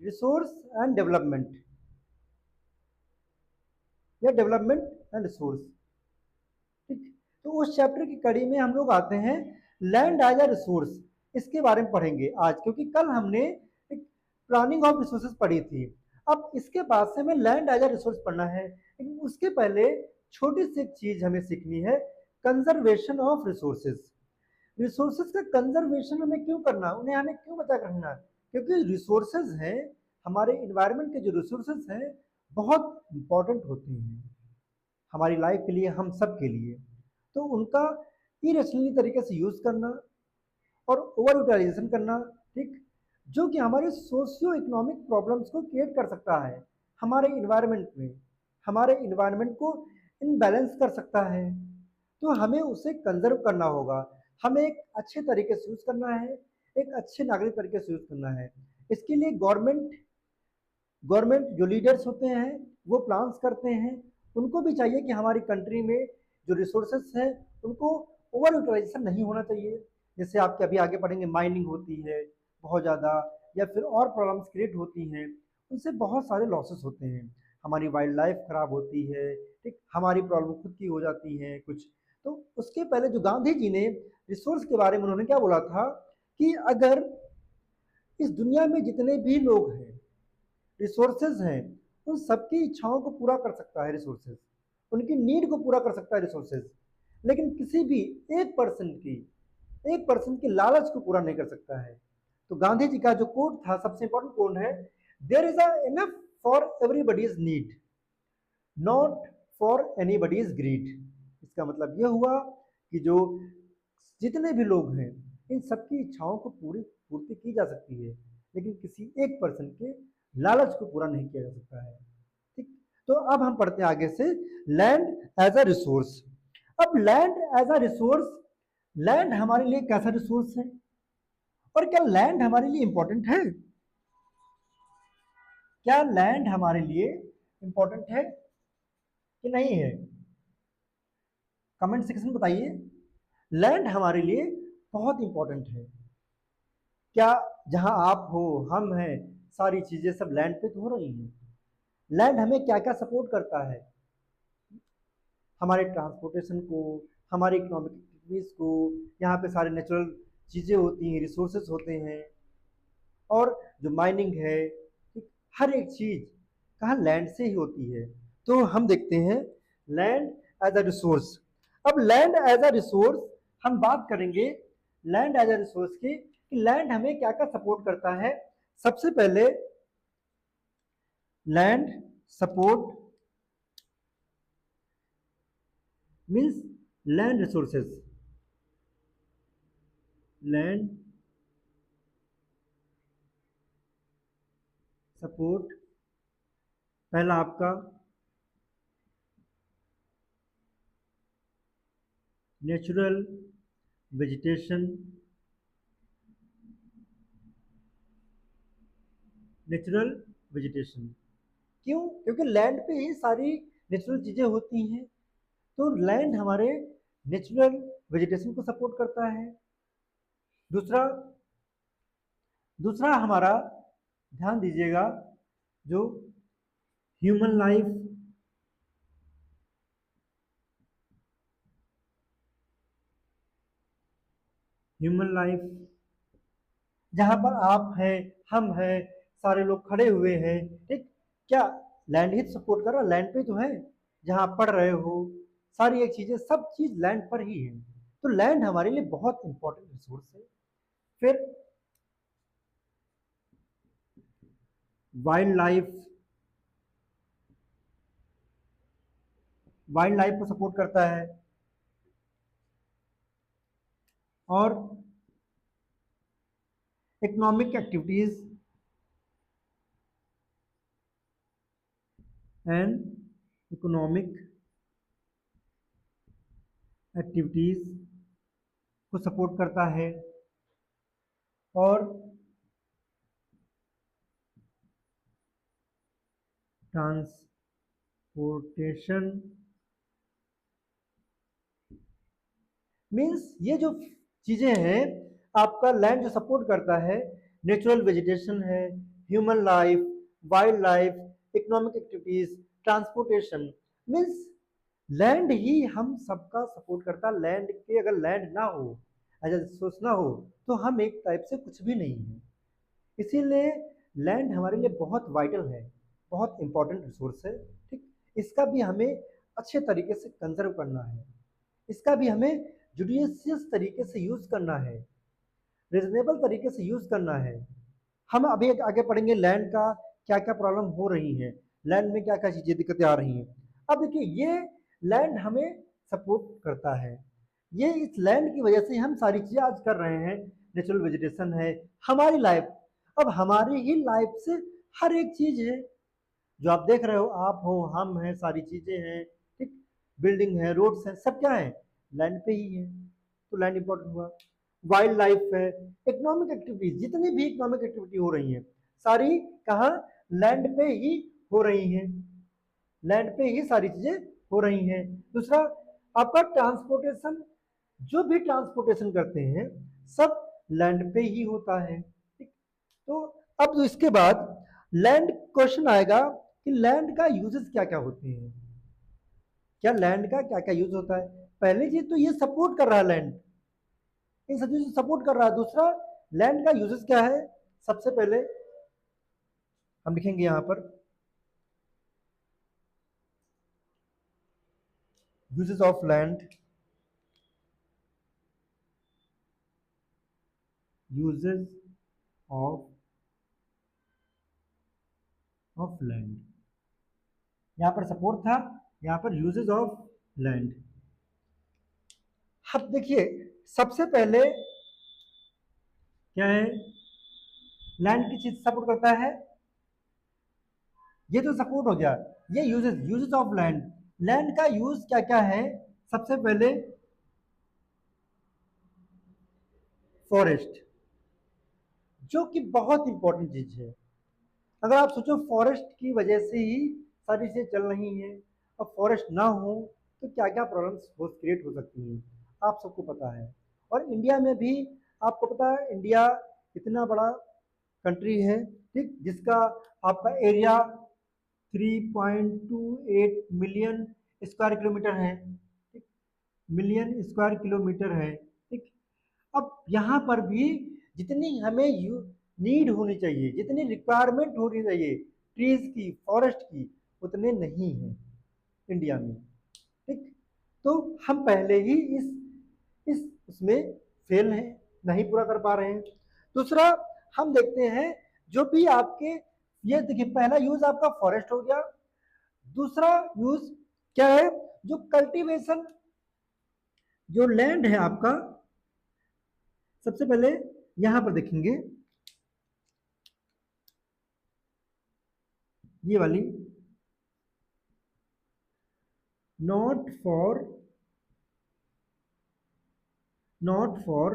Resource and development या development and resource. ठीक, तो उस चैप्टर की कड़ी में हम लोग आते हैं लैंड एज अ रिसोर्स, इसके बारे में पढ़ेंगे आज, क्योंकि कल हमने एक प्लानिंग ऑफ रिसोर्सेज पढ़ी थी। अब इसके बाद से हमें लैंड एज अ रिसोर्स पढ़ना है, लेकिन उसके पहले छोटी सी एक चीज हमें सीखनी है, कंजर्वेशन ऑफ रिसोर्सेज। रिसोर्सेज का कंजर्वेशन हमें क्यों करना, उन्हें हमें क्यों बचा कर रखना, क्योंकि रिसोर्सेज हैं हमारे इन्वायरमेंट के, जो रिसोर्सेज हैं बहुत इंपॉर्टेंट होती हैं हमारी लाइफ के लिए, हम सब के लिए। तो उनका इरेशनली तरीके से यूज करना और ओवर यूटिलाइजेशन करना, ठीक, जो कि हमारे सोशियो इकोनॉमिक प्रॉब्लम्स को क्रिएट कर सकता है हमारे इन्वायरमेंट में, हमारे इन्वायरमेंट को इनबैलेंस कर सकता है। तो हमें उसे कंजर्व करना होगा, हमें एक अच्छे तरीके से यूज करना है, एक अच्छे नागरिक तरीके से यूज करना है। इसके लिए गवर्नमेंट जो लीडर्स होते हैं वो प्लान्स करते हैं, उनको भी चाहिए कि हमारी कंट्री में जो रिसोर्सेस हैं उनको ओवर यूटिलाइजेशन नहीं होना चाहिए। जैसे आपके अभी आगे पढ़ेंगे, माइनिंग होती है बहुत ज़्यादा, या फिर और प्रॉब्लम्स क्रिएट होती हैं, उनसे बहुत सारे लॉसेस होते हैं, हमारी वाइल्ड लाइफ खराब होती है, ठीक, हमारी प्रॉब्लम खुद की हो जाती हैं कुछ। तो उसके पहले जो गांधी जी ने रिसोर्स के बारे में उन्होंने क्या बोला था कि अगर इस दुनिया में जितने भी लोग हैं, रिसोर्सेज हैं, उन सबकी इच्छाओं को पूरा कर सकता है रिसोर्सेज, उनकी नीड को पूरा कर सकता है रिसोर्सेज, लेकिन किसी भी एक पर्सन की लालच को पूरा नहीं कर सकता है। तो गांधी जी का जो कोट था, सबसे इंपॉर्टेंट कोट है, there is a enough for everybody's need, not for anybody's greed. इसका मतलब यह हुआ कि जो जितने भी लोग हैं इन सबकी इच्छाओं को पूरी पूर्ति की जा सकती है, लेकिन किसी एक पर्सन के लालच को पूरा नहीं किया जा सकता है। ठीक, तो अब हम पढ़ते हैं आगे से लैंड एज अ रिसोर्स। अब land as a resource, land हमारे लिए कैसा रिसोर्स है, और क्या लैंड हमारे लिए इंपॉर्टेंट है, क्या लैंड हमारे लिए इंपॉर्टेंट है कि नहीं है, कमेंट सेक्शन में बताइए। लैंड हमारे लिए बहुत इंपॉर्टेंट है क्या, जहां आप हो, हम हैं, सारी चीजें सब लैंड पे तो हो रही हैं। लैंड हमें क्या क्या सपोर्ट करता है, हमारे ट्रांसपोर्टेशन को, हमारी इकोनॉमिक एक्टिविटीज को, यहाँ पे सारे नेचुरल चीजें होती हैं, रिसोर्सेज होते हैं, और जो माइनिंग है, ठीक, हर एक चीज कहाँ लैंड से ही होती है। तो हम देखते हैं लैंड एज अ रिसोर्स। अब लैंड एज अ रिसोर्स हम बात करेंगे लैंड एज अ रिसोर्स की, कि लैंड हमें क्या क्या सपोर्ट करता है। सबसे पहले land support means land resources, land support, पहला आपका नेचुरल वेजिटेशन, नेचुरल वेजिटेशन, क्यों, क्योंकि लैंड पे ही सारी नेचुरल चीजें होती हैं, तो लैंड हमारे नेचुरल वेजिटेशन को सपोर्ट करता है। दूसरा दूसरा हमारा, ध्यान दीजिएगा, जो ह्यूमन लाइफ, ह्यूमन लाइफ, जहां पर आप हैं, हम हैं, सारे लोग खड़े हुए हैं, ठीक, क्या लैंड ही सपोर्ट कर रहा, लैंड पे तो है, जहां आप पढ़ रहे हो, सारी एक चीजें, सब चीज लैंड पर ही है। तो लैंड हमारे लिए बहुत इंपॉर्टेंट रिसोर्स है। फिर वाइल्ड लाइफ, वाइल्ड लाइफ को सपोर्ट करता है, और economic activities and economic activities को सपोर्ट करता है, और ट्रांसपोर्टेशन मीन्स ये जो चीजें हैं आपका लैंड जो सपोर्ट करता है, नेचुरल वेजिटेशन है, human life, wild life, economic activities, transportation. Means land ही हम सबका सपोर्ट करता है। लैंड के अगर लैंड ना हो, ऐसा सोचना हो, तो हम एक टाइप से कुछ भी नहीं है। इसीलिए लैंड हमारे लिए बहुत वाइटल है, बहुत इंपॉर्टेंट रिसोर्स है। ठीक, इसका भी हमें अच्छे तरीके से कंजर्व करना है, इसका भी हमें जुडिशियस तरीके से यूज करना है, रीजनेबल तरीके से यूज करना है। हम अभी आगे पढ़ेंगे लैंड का क्या क्या प्रॉब्लम हो रही है, लैंड में क्या क्या चीजें दिक्कतें आ रही हैं। अब देखिए, ये लैंड हमें सपोर्ट करता है, ये इस लैंड की वजह से हम सारी चीजें आज कर रहे हैं। नेचुरल वेजिटेशन है, हमारी लाइफ, अब हमारी ही लाइफ से हर एक चीज है जो आप देख रहे हो, आप हो, हम हैं, सारी चीजें हैं। ठीक, बिल्डिंग है, रोड्स हैं, सब क्या है, लैंड पे ही है। तो लैंड इंपॉर्टेंट हुआ। वाइल्ड लाइफ है, इकोनॉमिक एक्टिविटीज, जितनी भी इकोनॉमिक एक्टिविटी हो रही है सारी कहाँ, लैंड पे ही हो रही हैं, लैंड पे ही सारी चीजें हो रही हैं। दूसरा आपका ट्रांसपोर्टेशन, जो भी ट्रांसपोर्टेशन करते हैं सब लैंड पे ही होता है। ठीक, तो अब इसके बाद लैंड क्वेश्चन आएगा कि लैंड का यूजेस क्या क्या होते हैं, क्या लैंड का क्या क्या यूज होता है। पहली चीज तो ये सपोर्ट कर रहा है लैंड, इन सब चीजों से सपोर्ट कर रहा है। दूसरा लैंड का यूजेस क्या है, सबसे पहले हम लिखेंगे यहां पर uses of land, uses of land, यहां पर सपोर्ट था, यहां पर यूजेस ऑफ लैंड। अब देखिए, सबसे पहले क्या है, लैंड की चीज सपोर्ट करता है, ये तो सपोर्ट हो गया। ये uses, uses of land, land का यूज क्या क्या है। सबसे पहले फॉरेस्ट, जो कि बहुत इंपॉर्टेंट चीज है। अगर आप सोचो फॉरेस्ट की वजह से ही सारी चीजें चल रही हैं, अब फॉरेस्ट ना हो तो क्या क्या प्रॉब्लम्स क्रिएट हो सकती हैं, आप सबको पता है। और इंडिया में भी आपको पता है, इंडिया इतना बड़ा कंट्री है, ठीक, जिसका आपका एरिया 3.28 मिलियन स्क्वायर किलोमीटर है। ठीक, मिलियन स्क्वायर किलोमीटर है। ठीक, अब यहाँ पर भी जितनी हमें नीड होनी चाहिए, जितनी रिक्वायरमेंट होनी चाहिए ट्रीज की, फॉरेस्ट की, उतने नहीं है इंडिया में। ठीक, तो हम पहले ही इस उसमें फेल हैं, नहीं पूरा कर पा रहे हैं। दूसरा हम देखते हैं, जो भी आपके, ये देखिए पहला यूज आपका फॉरेस्ट हो गया। दूसरा यूज क्या है, जो कल्टीवेशन, जो लैंड है आपका, सबसे पहले यहां पर देखेंगे ये वाली, नॉट फॉर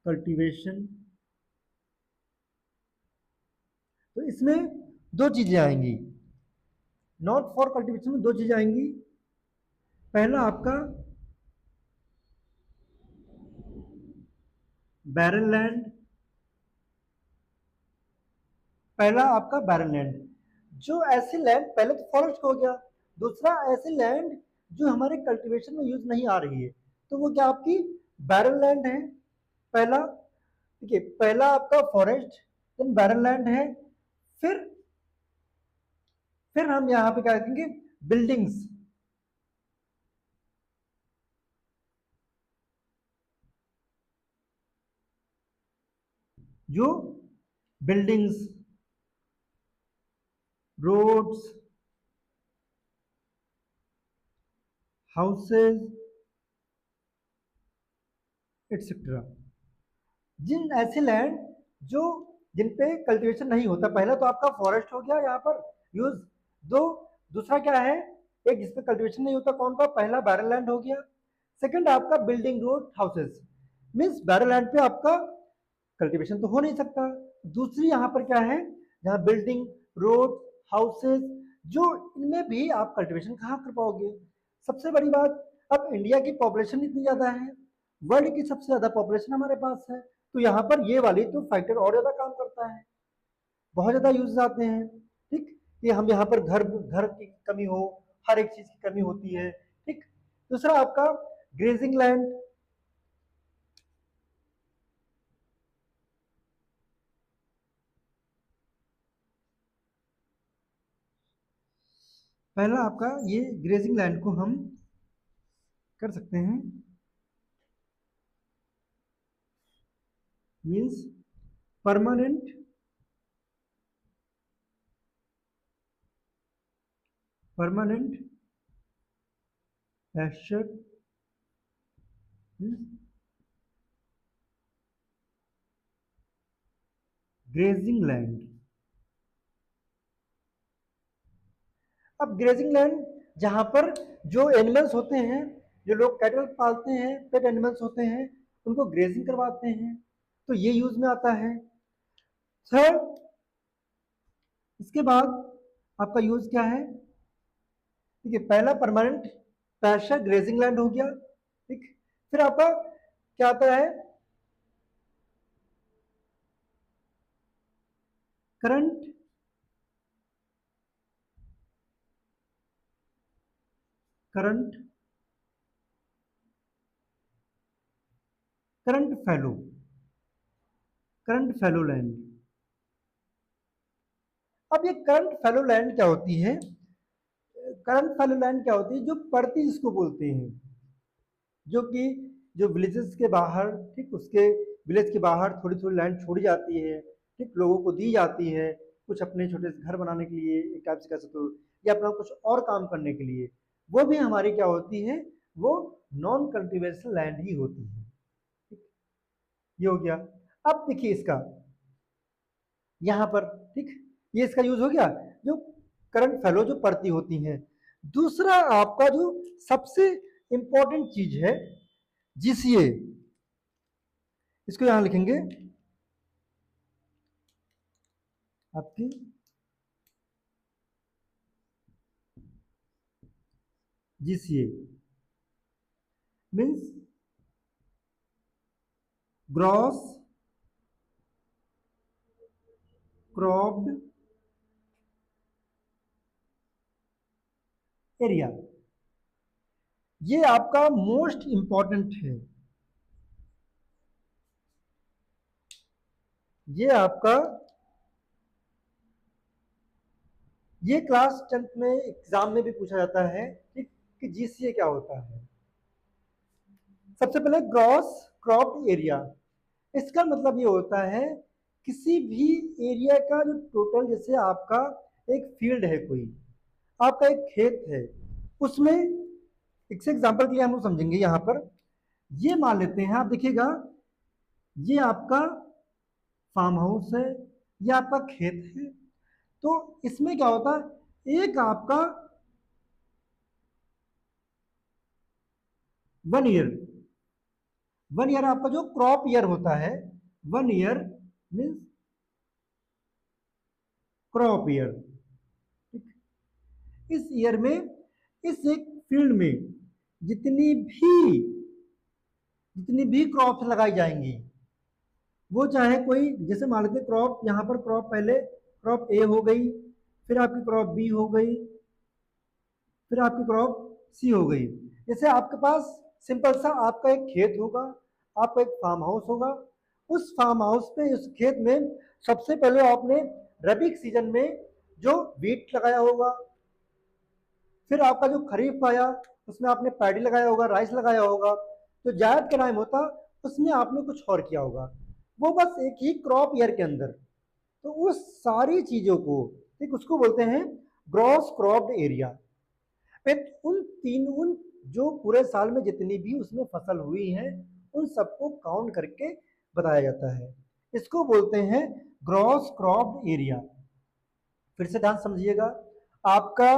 कल्टीवेशन। तो इसमें दो चीजें आएंगी, नॉट फॉर कल्टीवेशन में दो चीजें आएंगी। पहला आपका बैरन लैंड, पहला आपका बैरन लैंड, जो ऐसी लैंड, पहले तो फॉरेस्ट हो गया, दूसरा ऐसी लैंड जो हमारे कल्टीवेशन में यूज नहीं आ रही है, तो वो क्या आपकी बैरन लैंड है। पहला, देखिए पहला आपका फॉरेस्ट, देन बैरन लैंड है। फिर हम यहां पे क्या रखेंगे, बिल्डिंग्स, जो बिल्डिंग्स, रोड्स, हाउसेज एटसेट्रा, जिन ऐसे लैंड जो, जिन पे कल्टीवेशन नहीं होता। पहला तो आपका फॉरेस्ट हो गया यहाँ पर यूज, दो, दूसरा क्या है, एक जिसपे कल्टीवेशन नहीं होता, कौन सा, पहला बैरन लैंड हो गया। सेकंड आपका building, road, houses, means barren land पे आपका कल्टीवेशन तो हो नहीं सकता। दूसरी यहाँ पर क्या है, जहाँ बिल्डिंग, रोड, हाउसेज, जो इनमें भी आप कल्टीवेशन कहाँ कर पाओगे। सबसे बड़ी बात, अब इंडिया की पॉपुलेशन इतनी ज्यादा है, वर्ल्ड की सबसे ज्यादा पॉपुलेशन हमारे पास है, तो यहाँ पर ये वाली तो फैक्टर और ज़्यादा काम करता है, बहुत ज़्यादा यूज आते हैं। ठीक, कि हम यहाँ पर घर घर की कमी हो, हर एक चीज़ की कमी होती है। ठीक, दूसरा आपका ग्रेजिंग लैंड। पहला आपका ये ग्रेजिंग लैंड को हम कर सकते हैं means permanent pasture grazing land. अब ग्रेजिंग लैंड जहां पर जो एनिमल्स होते हैं, जो लोग कैटल पालते हैं, पेट एनिमल्स होते हैं, उनको ग्रेजिंग करवाते हैं, तो ये यूज में आता है। थर्ड, इसके बाद आपका यूज क्या है? ठीक है, पहला परमानेंट पैस्चर ग्रेजिंग लैंड हो गया। ठीक, फिर आपका क्या आता है? Current current current fallow land. अब ये करंट फैलो लैंड क्या होती है? करंट फैलो लैंड क्या होती है? जो पड़ती जिसको बोलते हैं, जो कि जो विलेजेस के बाहर, ठीक, उसके विलेज के बाहर थोड़ी थोड़ी लैंड छोड़ी जाती है, ठीक, लोगों को दी जाती है, कुछ अपने छोटे से घर बनाने के लिए एक टाइप से कह सकते हो, या अपना कुछ और काम करने के लिए, वो भी हमारी क्या होती है? वो नॉन कल्टिवेशन लैंड ही होती है। ठीक, ये हो गया। अब देखिए इसका यहाँ पर, ठीक, ये इसका यूज हो गया, जो करंट फैलो जो पड़ती होती हैं। दूसरा आपका जो सबसे इंपॉर्टेंट चीज है, जीसीए, इसको यहां लिखेंगे आपकी GCA means gross cropped area. ये आपका मोस्ट इंपॉर्टेंट है। ये आपका ये क्लास 10th में एग्जाम में भी पूछा जाता है, ठीक, कि जीसीए क्या होता है। सबसे पहले ग्रॉस क्रॉप्ड एरिया, इसका मतलब ये होता है किसी भी एरिया का जो टोटल, जैसे आपका एक फील्ड है, कोई आपका एक खेत है, उसमें एक से एग्जांपल के लिए हम लोग समझेंगे। यहाँ पर ये मान लेते हैं, आप देखिएगा, ये आपका फार्म हाउस है, ये आपका खेत है। तो इसमें क्या होता है? एक आपका 1 ईयर, 1 ईयर आपका जो क्रॉप ईयर होता है, 1 ईयर मीन्स क्रॉप ईयर। इस ईयर में, इस एक फील्ड में जितनी भी क्रॉप्स लगाई जाएंगी, वो चाहे कोई, जैसे मान लेते क्रॉप, यहाँ पर क्रॉप पहले क्रॉप ए हो गई, फिर आपकी क्रॉप बी हो गई, फिर आपकी क्रॉप सी हो गई। जैसे आपके पास सिंपल सा आपका एक खेत होगा, आपका एक फार्म हाउस होगा, उस फार्म हाउस पे, उस खेत में सबसे पहले आपने रबी सीजन में जो वीट लगाया होगा, फिर आपका जो खरीफ आया उसमें आपने पैडी लगाया होगा, राइस लगाया होगा। जो जायद का टाइम होता उसमें आपने कुछ और किया होगा, वो बस एक ही क्रॉप ईयर के अंदर। तो उस सारी चीजों को, ठीक, उसको बोलते हैं ग्रॉस क्रॉप्ड एरिया। फिर उन जो पूरे साल में जितनी भी उसमें फसल हुई है, उन सबको काउंट करके बताया जाता है। इसको बोलते हैं ग्रॉस क्रॉप्ड एरिया। फिर से ध्यान समझिएगा, आपका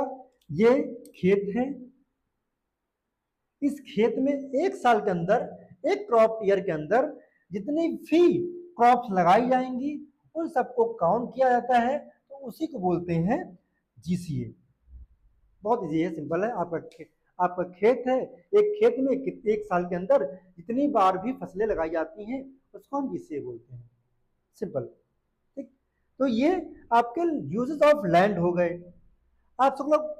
ये खेत है, इस खेत में एक साल के अंदर, एक क्रॉप ईयर के अंदर जितनी भी क्रॉप्स लगाई जाएंगी, उन सबको काउंट किया जाता है, तो उसी को बोलते हैं जीसीए। बहुत इजी है, सिंपल है। आपका खेत है, एक खेत में एक साल के अंदर जितनी बार भी फसलें लगाई जाती हैं, उसको हम जीसीए बोलते हैं, सिंपल। ठीक, तो ये आपके यूजेस ऑफ लैंड हो गए, आप सब लोग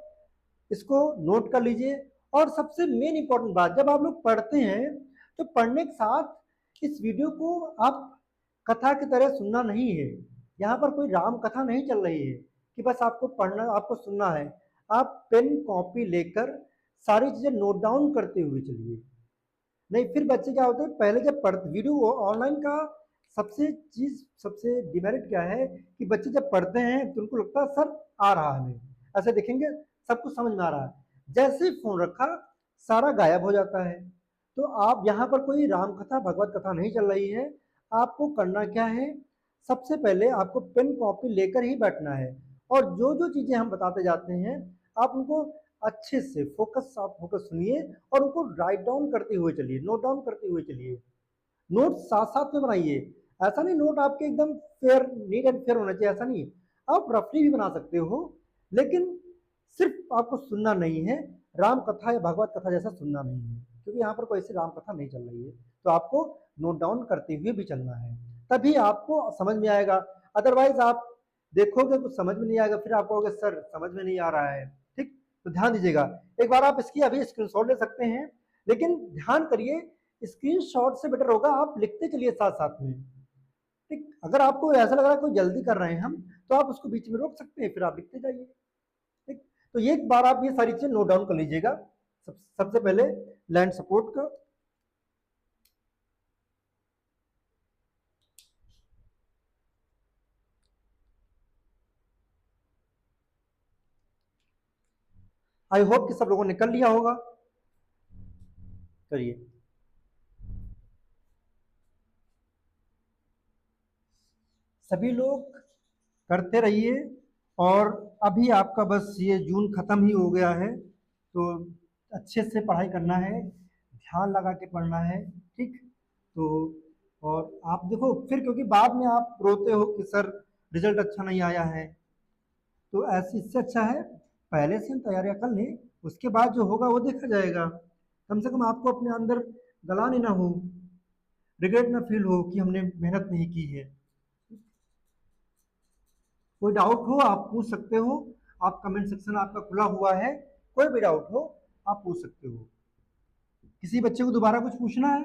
इसको नोट कर लीजिए। और सबसे मेन इंपॉर्टेंट बात, जब आप लोग पढ़ते हैं तो पढ़ने के साथ इस वीडियो को आप कथा की तरह सुनना नहीं है। यहाँ पर कोई राम कथा नहीं चल रही है कि बस आपको पढ़ना, आपको सुनना है। आप पेन कॉपी लेकर सारी चीजें नोट डाउन करते हुए चलिए। नहीं, फिर बच्चे क्या होते हैं, पहले जब पढ़ते, वीडियो ऑनलाइन का सबसे डिमेरिट क्या है कि बच्चे जब पढ़ते हैं तो उनको लगता है सर आ रहा है, हमें ऐसे देखेंगे सब कुछ समझ में आ रहा है, जैसे ही फोन रखा सारा गायब हो जाता है। तो आप यहाँ पर कोई राम कथा भगवत कथा नहीं चल रही है। आपको करना क्या है, सबसे पहले आपको पेन कॉपी लेकर ही बैठना है, और जो जो चीजें हम बताते जाते हैं आप उनको अच्छे से फोकस, आप होकर सुनिए और उनको राइट डाउन करते हुए चलिए, नोट डाउन करते हुए चलिए। नोट साथ साथ में बनाइए, ऐसा नहीं नोट आपके एकदम फेयर, नीट एंड फेयर होना चाहिए, ऐसा नहीं। आप रफली भी बना सकते हो, लेकिन सिर्फ आपको सुनना नहीं है, राम कथा या भगवत कथा जैसा सुनना नहीं है, क्योंकि यहाँ पर कोई ऐसी राम कथा नहीं चल रही है। तो आपको नोट डाउन करते हुए भी चलना है, तभी आपको समझ में आएगा। अदरवाइज आप देखोगे कुछ समझ में नहीं आएगा, फिर आप कहोगे सर समझ में नहीं आ रहा है। ठीक, तो ध्यान दीजिएगा। एक बार आप इसकी अभी स्क्रीनशॉट ले सकते हैं, लेकिन ध्यान करिए स्क्रीनशॉट से बेटर होगा आप लिखते चलिए साथ साथ में। ठीक, अगर आपको ऐसा लग रहा है कोई जल्दी कर रहे हैं हम, तो आप उसको बीच में रोक सकते हैं, फिर आप लिखते जाइए। ठीक, तो ये एक बार आप ये सारी चीजें नोट डाउन कर लीजिएगा। सबसे पहले लैंड सपोर्ट का, आई होप कि सब लोगों ने कर लिया होगा। करिए, सभी लोग करते रहिए। और अभी आपका बस ये जून खत्म ही हो गया है, तो अच्छे से पढ़ाई करना है, ध्यान लगा के पढ़ना है। ठीक, तो और आप देखो फिर, क्योंकि बाद में आप रोते हो कि सर रिजल्ट अच्छा नहीं आया है, तो ऐसे इससे अच्छा है पहले से हम तैयारियां कर लें, उसके बाद जो होगा वो देखा जाएगा। कम से कम आपको अपने अंदर गलानी ना हो, रिग्रेट ना फील हो कि हमने मेहनत नहीं की है। कोई डाउट हो आप पूछ सकते हो, आप कमेंट सेक्शन आपका खुला हुआ है, कोई भी डाउट हो आप पूछ सकते हो। किसी बच्चे को दोबारा कुछ पूछना है?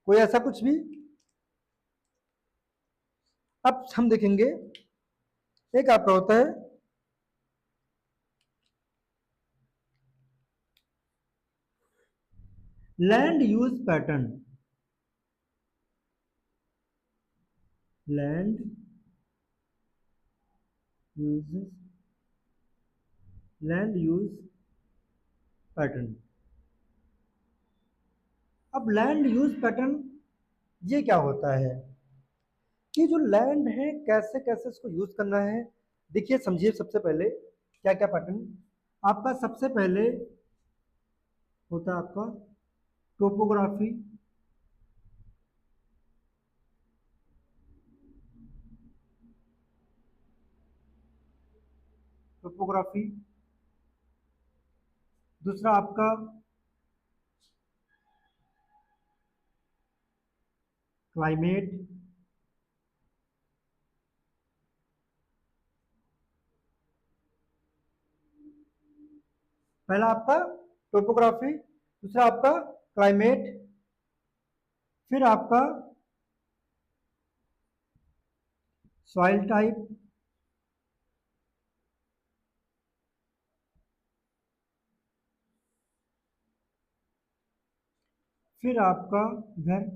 कोई ऐसा कुछ भी? अब हम देखेंगे, एक आपका होता है land use pattern. Land use, land use pattern. अब लैंड यूज पैटर्न ये क्या होता है, कि जो लैंड है कैसे कैसे इसको यूज करना है। देखिए समझिए, सबसे पहले क्या क्या पैटर्न आपका, सबसे पहले होता है आपका टोपोग्राफी। टोपोग्राफी, दूसरा आपका क्लाइमेट, पहला आपका टोपोग्राफी, दूसरा आपका क्लाइमेट, फिर आपका सॉइल टाइप, फिर आपका इधर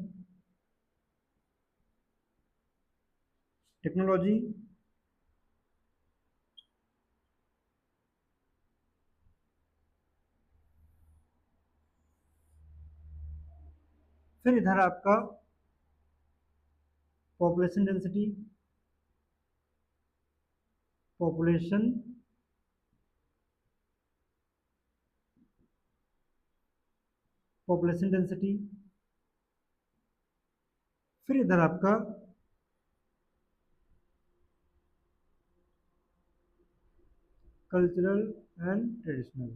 टेक्नोलॉजी, फिर इधर आपका population density, population, population density, फिर इधर आपका कल्चरल एंड ट्रेडिशनल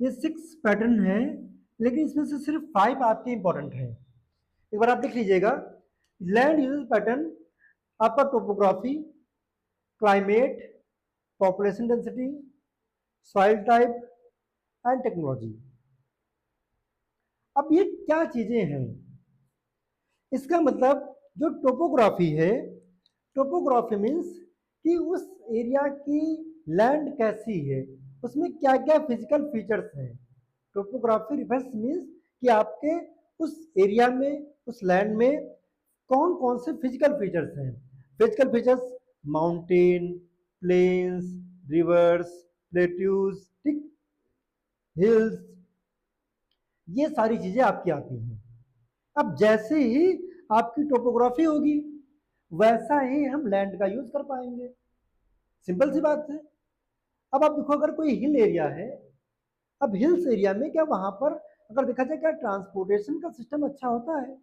ये 6 पैटर्न है, लेकिन इसमें से सिर्फ 5 आपके इंपॉर्टेंट हैं। एक बार आप देख लीजिएगा। लैंड यूजेस पैटर्न आपका topography, climate, population density, soil type and technology. अब ये क्या चीजें हैं? इसका मतलब जो टोपोग्राफी है, टोपोग्राफी मीन्स कि उस एरिया की लैंड कैसी है, उसमें क्या क्या फिजिकल फीचर्स हैं। टोपोग्राफी रिफर्स मीन्स कि आपके उस एरिया में, उस लैंड में कौन कौन से फिजिकल फीचर्स हैं। Physical features mountain, plains, rivers, plateaus, ठीक, हिल्स, ये सारी चीजें आपकी आती हैं। अब जैसे ही आपकी टोपोग्राफी होगी वैसा ही हम लैंड का यूज कर पाएंगे। सिंपल सी बात है। अब आप देखो, अगर कोई हिल एरिया है, अब हिल्स एरिया में क्या वहां पर अगर देखा जाए क्या ट्रांसपोर्टेशन का सिस्टम अच्छा होता है?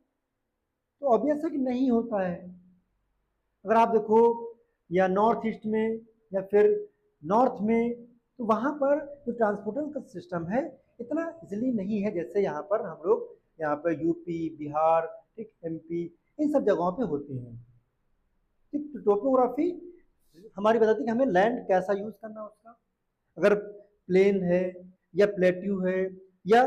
तो ऑब्वियस है कि नहीं होता है। अगर आप देखो या नॉर्थ ईस्ट में या फिर नॉर्थ में, तो वहां पर जो ट्रांसपोर्टेशन का सिस्टम है इतना इजिली नहीं है जैसे यहाँ पर हम लोग यहाँ पर यूपी, बिहार, ठीक, एमपी, इन सब जगहों पे होते हैं। ठीक, तो टोपोग्राफी हमारी बताती है कि हमें लैंड कैसा यूज करना है उसका। अगर प्लेन है या प्लेट्यू है या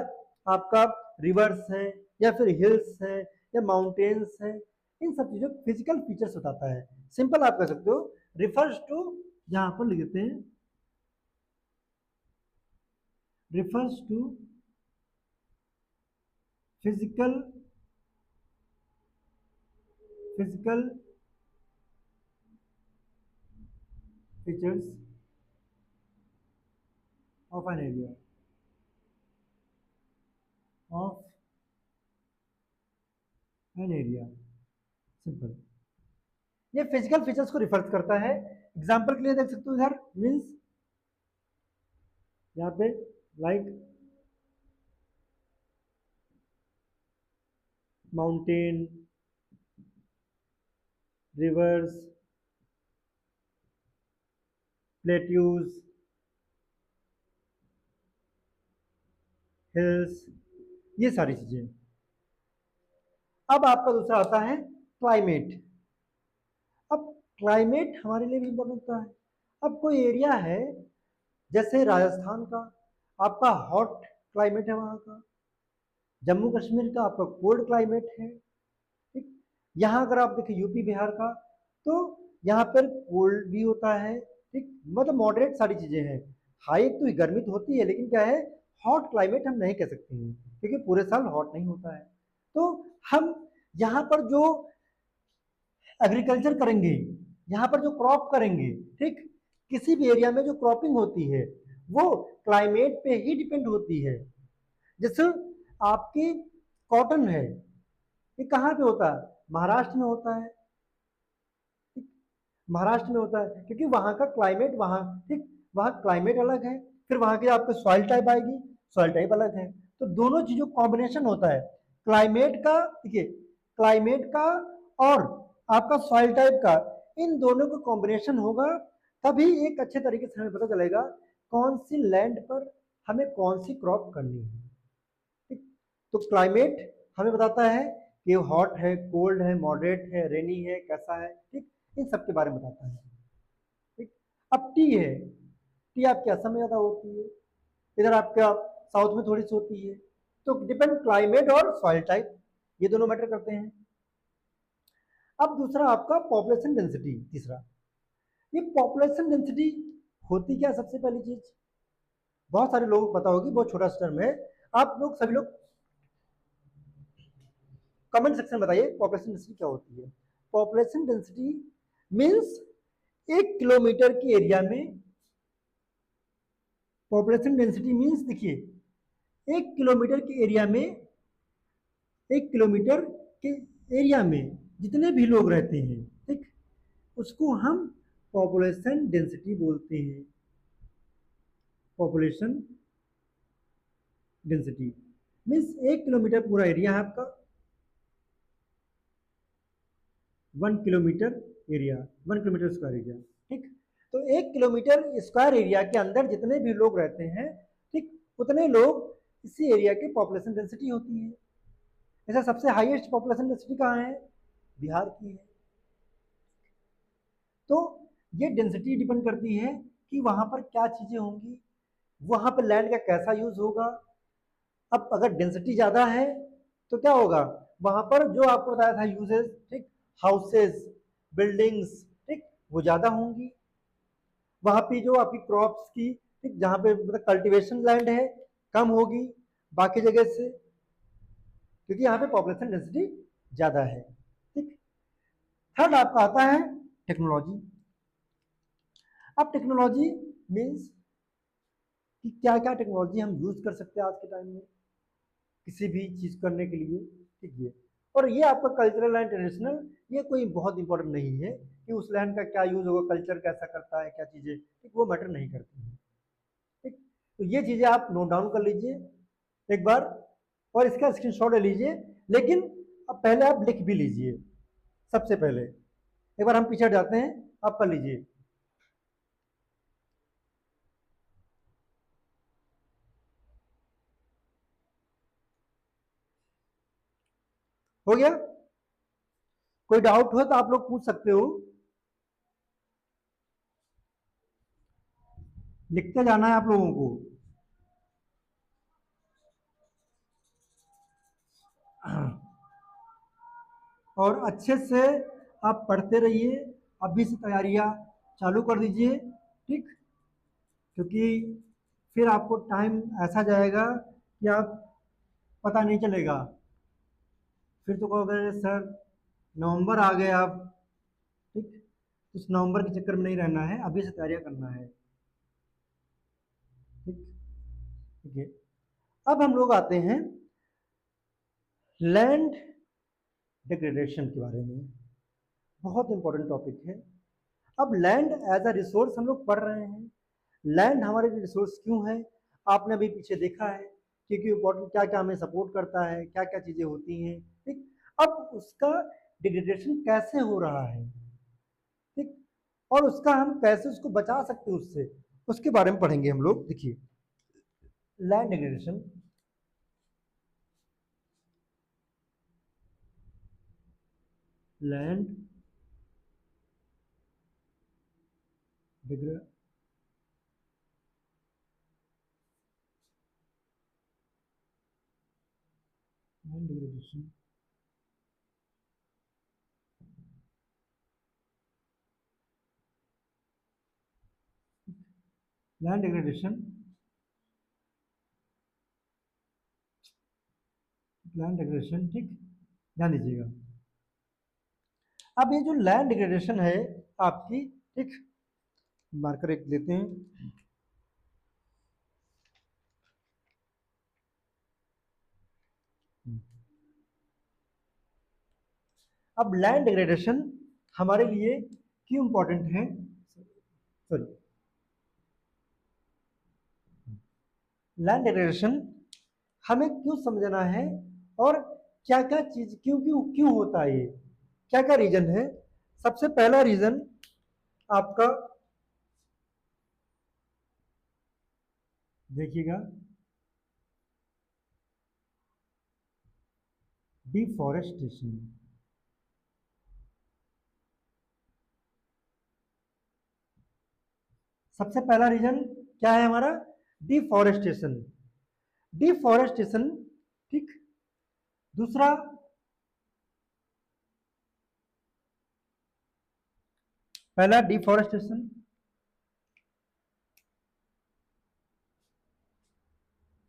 आपका रिवर्स है या फिर हिल्स है या माउंटेन्स है, इन सब चीजों फिजिकल फीचर्स बताता है। सिंपल आप कह सकते हो रिफर्स टू, यहां पर लिख देते हैं refers to physical features of an area of an area. Simple, ये फिजिकल फीचर्स को रिफर करता है। एग्जांपल के लिए देख सकते हो इधर, मींस यहाँ पे like mountain, reverse, plateaus, hills, ये सारी चीजें। अब आपका दूसरा आता है क्लाइमेट। अब क्लाइमेट हमारे लिए भी इम्पोर्टेंट होता है। अब कोई एरिया है जैसे राजस्थान का, आपका हॉट क्लाइमेट है वहाँ का। जम्मू कश्मीर का आपका कोल्ड क्लाइमेट है। ठीक, यहाँ अगर आप देखें यूपी बिहार का, तो यहाँ पर कोल्ड भी होता है, ठीक, मतलब मॉडरेट सारी चीजें हैं। हाई तो गर्मी तो होती है, लेकिन क्या है, हॉट क्लाइमेट हम नहीं कह सकते हैं क्योंकि पूरे साल हॉट नहीं होता है। तो हम यहाँ पर जो एग्रीकल्चर करेंगे, यहाँ पर जो क्रॉप करेंगे, ठीक, किसी भी एरिया में जो क्रॉपिंग होती है वो क्लाइमेट पे ही डिपेंड होती है। जैसे आपकी कॉटन है, ये कहाँ पे होता है? महाराष्ट्र में होता है। महाराष्ट्र में होता है क्योंकि वहाँ का क्लाइमेट, वहाँ, ठीक, वहाँ क्लाइमेट अलग है। फिर वहाँ की आपको सॉइल टाइप आएगी, सॉइल टाइप अलग है। तो दोनों चीजों कॉम्बिनेशन होता है क्लाइमेट का, देखिए क्लाइमेट का और आपका सॉइल टाइप का, इन दोनों का कॉम्बिनेशन होगा तभी एक अच्छे तरीके से हमें पता चलेगा कौन सी लैंड पर हमें कौन सी क्रॉप करनी है। ठीक, तो क्लाइमेट हमें बताता है कि हॉट है, कोल्ड है, मॉडरेट है, रेनी है, कैसा है, ठीक, इन सब के बारे में बताता है। ठीक, अब टी है, टी आपके असम में ज्यादा होती है, इधर आपका साउथ में थोड़ी सी होती है। तो डिपेंड क्लाइमेट और सॉइल टाइप, ये दोनों मैटर करते हैं। अब दूसरा आपका पॉपुलेशन डेंसिटी, तीसरा। ये पॉपुलेशन डेंसिटी होती क्या? सबसे पहली चीज, बहुत सारे लोगों को पता होगी, बहुत छोटा सा टर्म है। आप लोग सभी लोग कमेंट सेक्शन में बताइए पॉपुलेशन डेंसिटी क्या होती है। पॉपुलेशन डेंसिटी मींस 1 किलोमीटर के एरिया में, पॉपुलेशन डेंसिटी मींस देखिए 1 किलोमीटर के एरिया में, 1 किलोमीटर के एरिया में जितने भी लोग रहते हैं, ठीक, उसको हम पॉपुलेशन डेंसिटी बोलते हैं। पॉपुलेशन डेंसिटी मीन्स 1 किलोमीटर पूरा एरिया है आपका, 1 kilometre area, 1 kilometre square area. ठीक, तो 1 किलोमीटर स्क्वायर एरिया के अंदर जितने भी लोग रहते हैं, ठीक, उतने लोग इसी एरिया की पॉपुलेशन डेंसिटी होती है। ऐसा सबसे हाईएस्ट पॉपुलेशन डेंसिटी कहाँ है? बिहार की है। तो ये डेंसिटी डिपेंड करती है कि वहां पर क्या चीजें होंगी, वहां पर लैंड का कैसा यूज होगा। अब अगर डेंसिटी ज्यादा है तो क्या होगा, वहां पर जो आपको बताया था यूजेस, ठीक, हाउसेस, बिल्डिंग्स, ठीक, वो ज्यादा होंगी। वहां पे जो आपकी क्रॉप्स की, ठीक, जहां पे मतलब कल्टीवेशन लैंड है, कम होगी बाकी जगह से, क्योंकि यहाँ पे पॉपुलेशन डेंसिटी ज्यादा है। ठीक, थर्ड आपका आता है टेक्नोलॉजी। अब टेक्नोलॉजी मीन्स कि क्या क्या टेक्नोलॉजी हम यूज कर सकते हैं आज के टाइम में किसी भी चीज करने के लिए। ठीक है, और ये आपका कल्चरल एंड ट्रेडिशनल, ये कोई बहुत इंपॉर्टेंट नहीं है कि उस लैंड का क्या यूज होगा, कल्चर कैसा करता है, क्या चीजें, ठीक, वो मैटर नहीं करती है। ठीक, तो ये चीजें आप नोट डाउन कर लीजिए एक बार और इसका स्क्रीनशॉट ले लीजिए। लेकिन अब पहले आप लिख भी लीजिए, सबसे पहले एक बार हम पीछे हट जाते हैं, आप कर लीजिए। हो गया? कोई डाउट हो तो आप लोग पूछ सकते हो, लिखते जाना है आप लोगों को। और अच्छे से आप पढ़ते रहिए, अभी से तैयारियां चालू कर दीजिए। ठीक, क्योंकि फिर आपको टाइम ऐसा जाएगा कि आप पता नहीं चलेगा, फिर तो कहोगे सर नवंबर आ गए आप। ठीक, इस नवंबर के चक्कर में नहीं रहना है, अभी से तैयारियां करना है। ठीक, ठीक है। अब हम लोग आते हैं लैंड डिग्रेडेशन के बारे में, बहुत इंपॉर्टेंट टॉपिक है। अब लैंड एज अ रिसोर्स हम लोग पढ़ रहे हैं, लैंड हमारे लिए रिसोर्स क्यों है, आपने अभी पीछे देखा है क्योंकि इंपॉर्टेंट क्या क्या हमें सपोर्ट करता है, क्या क्या चीजें होती हैं। ठीक, अब उसका डिग्रेडेशन कैसे हो रहा है, ठीक, और उसका हम कैसे उसको बचा सकते हैं उससे, उसके बारे में पढ़ेंगे हम लोग। देखिए, land degradation, land degradation, land degradation, land degradation, land degradation, ठीक, ध्यान दीजिएगा। अब ये जो लैंड डिग्रेडेशन है आपकी, ठीक, मार्कर एक लेते हैं। अब लैंड डिग्रेडेशन हमारे लिए क्यों इंपॉर्टेंट है, सॉरी, लैंड डिग्रेडेशन हमें क्यों समझना है, और क्या क्या चीज क्यों क्यों क्यों होता है, ये क्या क्या रीजन है। सबसे पहला रीजन आपका देखिएगा, डिफॉरेस्टेशन। सबसे पहला रीजन क्या है हमारा, डिफॉरेस्टेशन, डिफॉरेस्टेशन। ठीक, दूसरा, पहला डिफॉरेस्टेशन,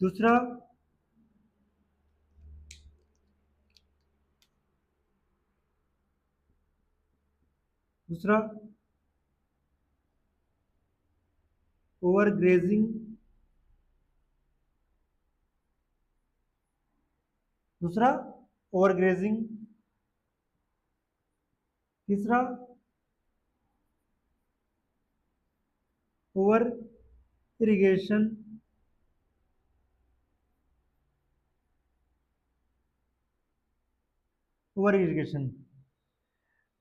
दूसरा दूसरा ओवर ग्रेजिंग, दूसरा ओवर ग्रेजिंग, तीसरा ओवर इरिगेशन, ओवर इरिगेशन।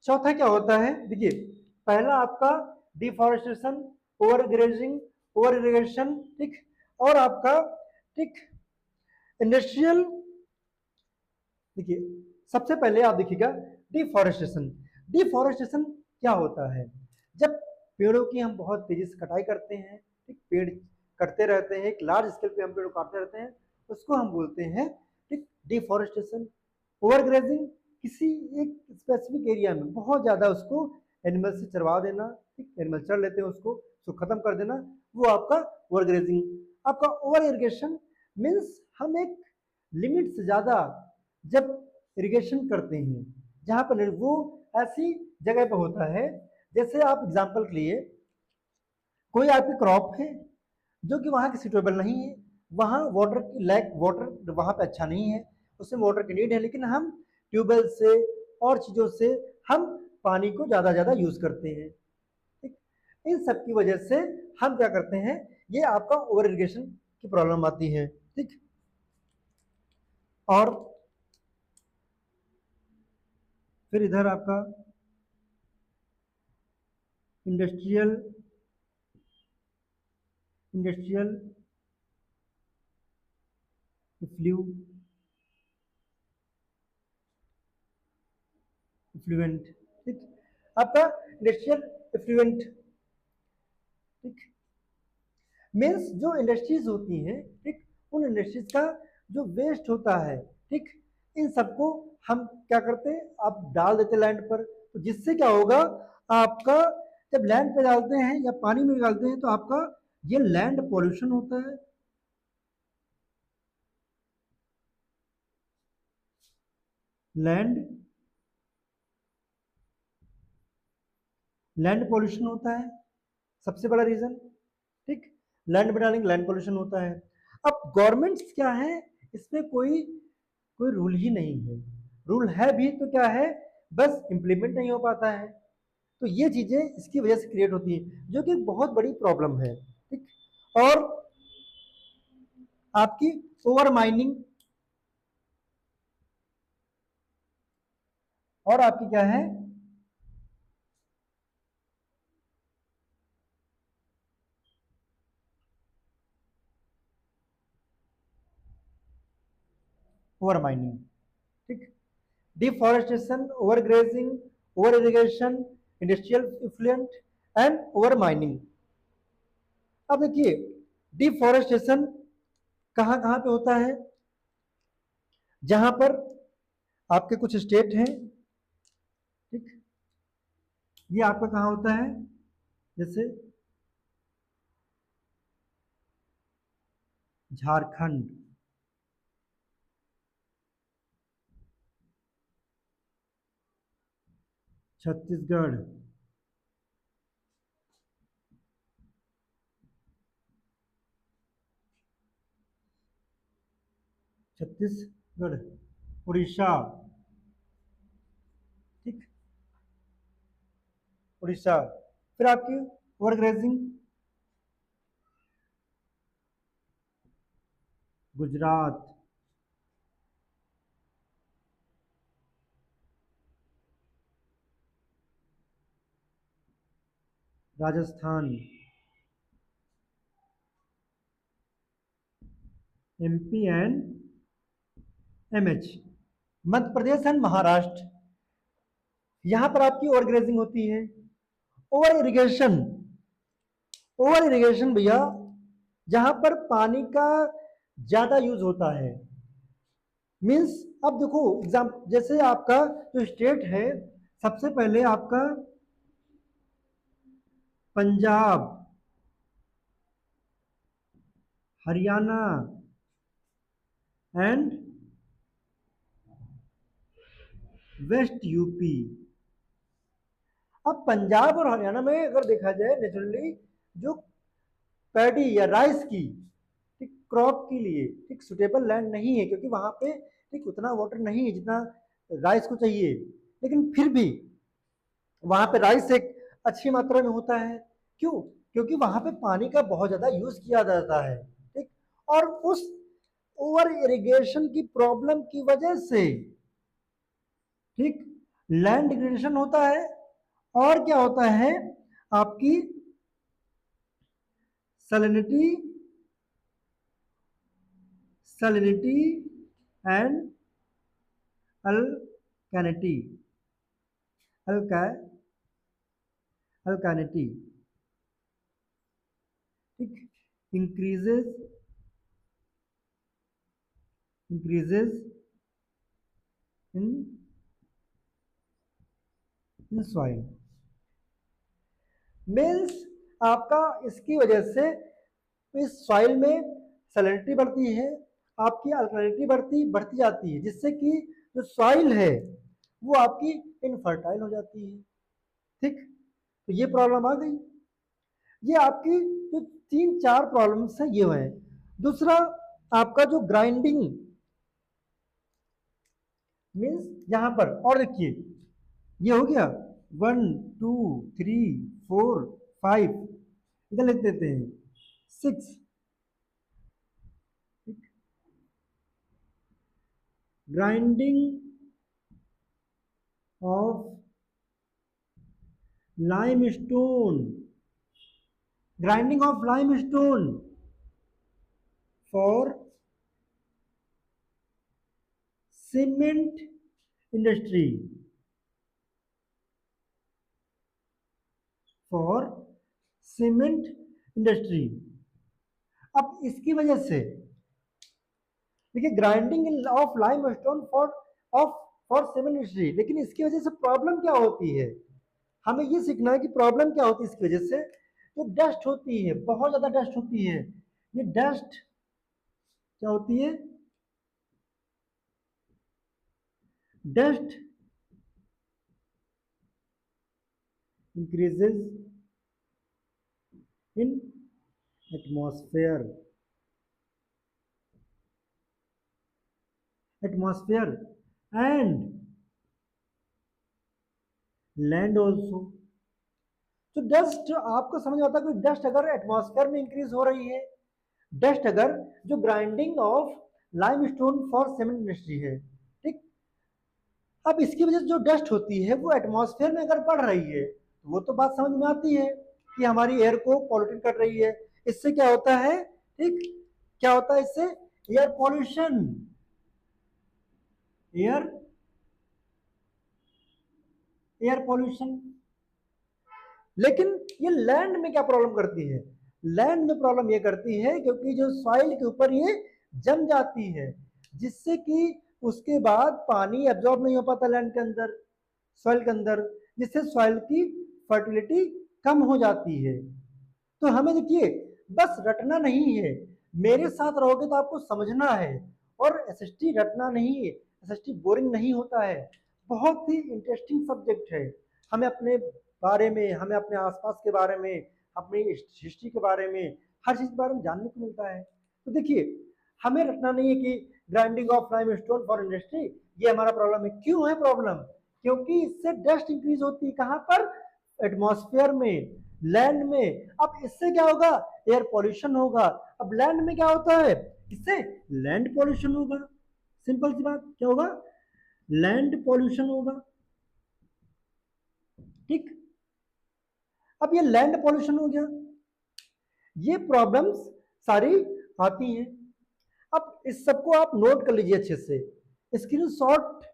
चौथा क्या होता है, देखिए पहला आपका deforestation, over grazing, over irrigation, ठीक, और आपका ठीक इंडस्ट्रियल। देखिए सबसे पहले आप देखिएगा डिफॉरेस्टेशन। डिफॉरेस्टेशन क्या होता है, जब पेड़ों की हम बहुत तेजी से कटाई करते हैं, ठीक, पेड़ कटते रहते हैं, एक लार्ज स्केल पे हम पेड़ काटते रहते हैं, उसको हम बोलते हैं ठीक डिफॉरेस्टेशन। ओवर ग्रेजिंग, किसी एक स्पेसिफिक एरिया में बहुत ज्यादा उसको एनिमल से चरवा देना, ठीक, एनिमल चढ़ लेते हैं उसको खत्म कर देना, वो आपका ओवर ग्रेजिंग। आपका ओवर इरिगेशन मीन्स हम एक लिमिट से ज्यादा जब इरिगेशन करते हैं, जहां पर वो ऐसी जगह पर होता है, जैसे आप एग्जांपल के लिए कोई आपकी क्रॉप है जो कि वहां की सुटेबल नहीं है, वहां वाटर की लैक, वाटर वहां पे अच्छा नहीं है, उसमें वाटर की नीड है, लेकिन हम ट्यूबवेल से और चीजों से हम पानी को ज्यादा यूज करते हैं, ठीक। इन सब की वजह से हम क्या करते हैं, ये आपका ओवर इरिगेशन की प्रॉब्लम आती है, ठीक। और फिर इधर आपका इंडस्ट्रियल इंडस्ट्रियल इफ्लुएंट, ठीक, आपका इंडस्ट्रियल इफ्लुएंट, ठीक, मीन्स जो इंडस्ट्रीज होती हैं, ठीक, उन इंडस्ट्रीज का जो वेस्ट होता है, ठीक, इन सबको हम क्या करते हैं, आप डाल देते लैंड पर, तो जिससे क्या होगा, आपका जब लैंड पे डालते हैं या पानी में डालते हैं तो आपका ये लैंड पॉल्यूशन होता है, लैंड लैंड पॉल्यूशन होता है सबसे बड़ा रीजन, ठीक, लैंड में डालेंगे लैंड पॉल्यूशन होता है। अब गवर्नमेंट्स क्या है, इसमें कोई कोई रूल ही नहीं है, रूल है भी तो क्या है, बस इंप्लीमेंट नहीं हो पाता है, तो ये चीजें इसकी वजह से क्रिएट होती है, जो कि बहुत बड़ी प्रॉब्लम है, ठीक। और आपकी ओवर माइनिंग, और आपकी क्या है, ओवर माइनिंग, ठीक, deforestation, over grazing, over irrigation, industrial effluent and over mining. अब देखिए डिफॉरेस्टेशन कहाँ कहाँ पे होता है, जहां पर आपके कुछ स्टेट हैं, ठीक, ये आपका कहाँ होता है, जैसे झारखंड, छत्तीसगढ़, छत्तीसगढ़, उड़ीसा, ठीक, उड़ीसा। फिर आपकी overgrazing, Gujarat, Rajasthan, MP and MH, Madhya Pradesh and Maharashtra, यहां पर आपकी ओवर ग्रेजिंग होती है। ओवर इरिगेशन, ओवर इरिगेशन भैया जहां पर पानी का ज्यादा यूज होता है, मीन्स अब देखो एग्जाम, जैसे आपका जो स्टेट है, सबसे पहले आपका Punjab, Haryana and west UP. अब पंजाब और हरियाणा में अगर देखा जाए नेचुरली जो पैडी या राइस की ठीक क्रॉप के लिए ठीक सुटेबल लैंड नहीं है, क्योंकि वहां पे ठीक उतना वाटर नहीं है जितना राइस को चाहिए, लेकिन फिर भी वहां पे राइस एक अच्छी मात्रा में होता है। क्यों? क्योंकि वहां पे पानी का बहुत ज्यादा यूज किया जाता है, ठीक, और उस ओवर इरिगेशन की प्रॉब्लम की वजह से ठीक लैंड डिग्रेडेशन होता है, और क्या होता है आपकी सैलिनिटी एंड अल्कानिटी अल्कानिटी, ठीक, इंक्रीजेस इन सॉइल। मीन्स आपका इसकी वजह से इस सॉइल में सैलिनिटी बढ़ती है, आपकी अल्कलिनिटी बढ़ती जाती है, जिससे कि जो सॉइल है वो आपकी इनफर्टाइल हो जाती है। ठीक, तो ये प्रॉब्लम आ गई। ये आपकी जो 3-4 प्रॉब्लम्स है ये है। दूसरा आपका जो ग्राइंडिंग, मीन्स यहां पर और देखिए ये हो गया 1 2 3 4 5, इधर लिख देते हैं 6। Grinding of limestone, grinding of limestone for cement industry, for cement industry। अब इसकी वजह से देखिए grinding of limestone for cement industry, लेकिन इसकी वजह से प्रॉब्लम क्या होती है, हमें ये सीखना है कि प्रॉब्लम क्या होती है इसकी वजह से। जो डस्ट होती है, बहुत ज्यादा डस्ट होती है, ये डस्ट क्या होती है, dust increases in atmosphere and land also. तो डस्ट आपको समझ आता है कि डस्ट अगर एटमॉस्फेयर में इंक्रीज हो रही है, डस्ट अगर जो grinding of limestone for cement industry है, ठीक, अब इसकी वजह से जो डस्ट होती है वो एटमॉस्फेयर में अगर बढ़ रही है तो वो तो बात समझ में आती है कि हमारी एयर को पॉल्यूट कर रही है। इससे क्या होता है, ठीक, क्या होता है इससे, एयर पॉल्यूशन, एयर पॉल्यूशन। लेकिन ये लैंड में क्या प्रॉब्लम करती है, लैंड में प्रॉब्लम ये करती है क्योंकि जो सॉइल के ऊपर ये जम जाती है, जिससे कि उसके बाद पानी एब्जॉर्ब नहीं हो पाता लैंड के अंदर, सॉइल के अंदर, जिससे सॉइल की फर्टिलिटी कम हो जाती है। तो हमें देखिए बस रटना नहीं है, मेरे साथ रहोगे तो आपको समझना है। और एसएसटी रटना नहीं है, एसएसटी बोरिंग नहीं होता है, बहुत ही इंटरेस्टिंग सब्जेक्ट है। हमें अपने बारे में, हमें अपने आसपास के बारे में, अपनी हिस्ट्री के बारे में, हर चीज के बारे में जानने को मिलता है। तो देखिए हमें रखना नहीं है कि grinding of limestone for industry ये हमारा प्रॉब्लम है। क्यों है प्रॉब्लम, क्योंकि इससे डस्ट इंक्रीज होती है, कहां पर, एटमॉस्फेयर में, लैंड में। अब इससे क्या होगा, एयर पॉल्यूशन होगा। अब लैंड में क्या होता है, इससे लैंड पॉल्यूशन होगा। सिंपल सी बात, क्या होगा, लैंड पॉल्यूशन होगा। ठीक, अब ये लैंड पॉल्यूशन हो गया, ये प्रॉब्लम्स सारी आती हैं। अब इस सबको आप नोट कर लीजिए अच्छे से, स्क्रीनशॉट